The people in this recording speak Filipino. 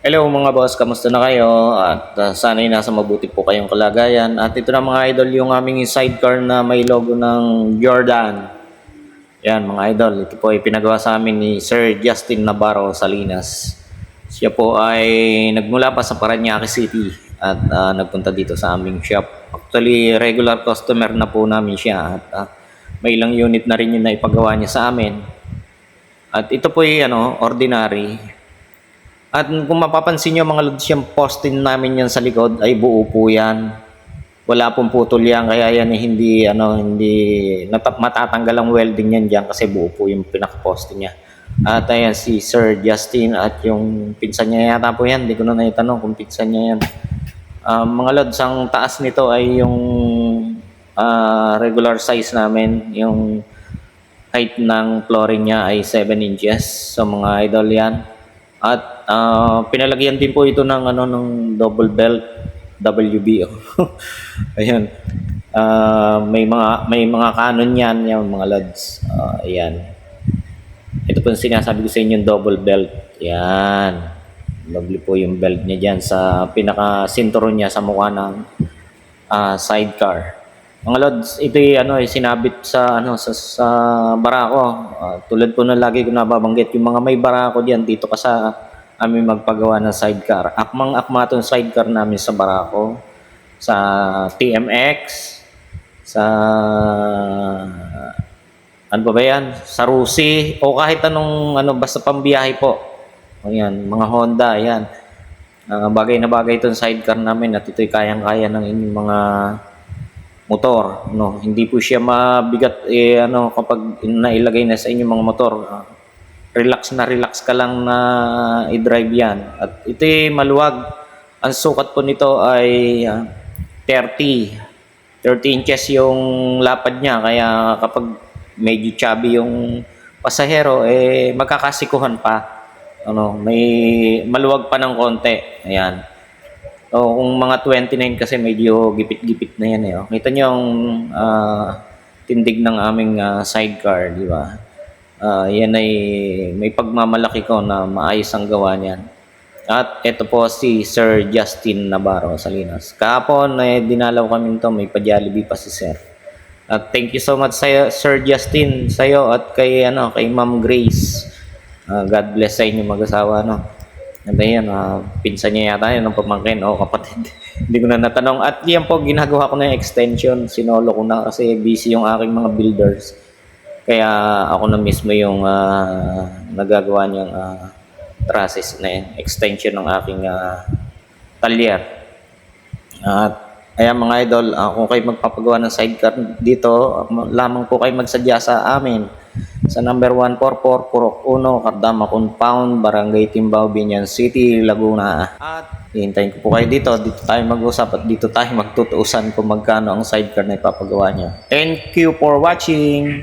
Hello mga boss, kamusta na kayo? At sana'y nasa mabuti po kayong kalagayan. At ito na mga idol, yung aming sidecar na may logo ng Jordan. Yan mga idol, ito po ay pinagawa sa amin ni Sir Justin Navarro Salinas. Siya po ay nagmula pa sa Parañaque City at nagpunta dito sa aming shop. Actually, regular customer na po namin siya at may ilang unit na rin yung naipagawa niya sa amin. At ito po ay ordinary. At kung mapapansin nyo mga lods, yung poste namin yan sa likod ay buo po yan. Wala pong putol yan, kaya yan hindi matatanggal ang welding yan dyan kasi buo po yung pinaka-poste niya. At ayan si Sir Justin at yung pinsan niya yata po yan, hindi ko na naitanong kung pinsan niya yan. Mga lods, ang taas nito ay yung regular size namin, yung height ng flooring niya ay 7 inches. So mga idol yan. At pinalagyan din po ito ng double belt WB. Ayun. May mga canon yan, yung mga lods. Ayan. Ito po yung sinasabi ko sa inyo, yung double belt. Yan. Double po yung belt niya diyan sa pinaka sinturon niya sa mukha ng sidecar. Mga lods, ito ay sinabit sa sa barako. Tulad po na lagi ko nababanggit, yung mga may barako diyan dito ka sa amin magpagawa ng sidecar. Akmang-akma tong sidecar namin sa barako, sa TMX, sa ano ba yan? Sa Rusi o kahit anong basta pambiyahe po. Ayan, mga Honda, ayan. Bagay na bagay itong sidecar namin at ito'y kayang-kaya ng inyong mga motor, no? Hindi po siya mabigat kapag nailagay na sa inyong mga motor. Relax ka lang na i-drive yan. At ito'y maluwag. Ang sukat po nito ay 30 inches yung lapad niya, kaya kapag medyo chubby yung pasahero magkakasikuhan pa. May maluwag pa ng konti. Ayan. So, kung mga 29 kasi medyo gipit-gipit na yan Kita niyo yung tindig ng aming sidecar, di ba? Yan ay may pagmamalaki ko na maayos ang gawa niyan. At ito po si Sir Justin Navarro Salinas. Kahapon dinalaw kami nito, may pa-Jollibee pa si Sir. At thank you so much Sir Justin, sa'yo at kay Ma'am Grace. God bless sa inyo mag-asawa, At ayan, pinsan niya yata yun, ng pamangkin o kapatid. Hindi ko na natanong. At yan po, ginagawa ko na yung extension. Sinolo ko na kasi busy yung aking mga builders. Kaya ako na mismo yung nagagawa niyang trusses na yun, extension ng aking talyer. At ayan mga idol, kung kayo magpapagawa ng sidecar dito, lamang po kayo magsadya sa amin sa number 144 Purok 1, Cardama Compound, Barangay Timbao, Binyan City, Laguna. At hihintayin ko po kayo dito tayo mag-usap at dito tayo magtutuusan kung magkano ang sidecar na ipapagawa niyo. Thank you for watching!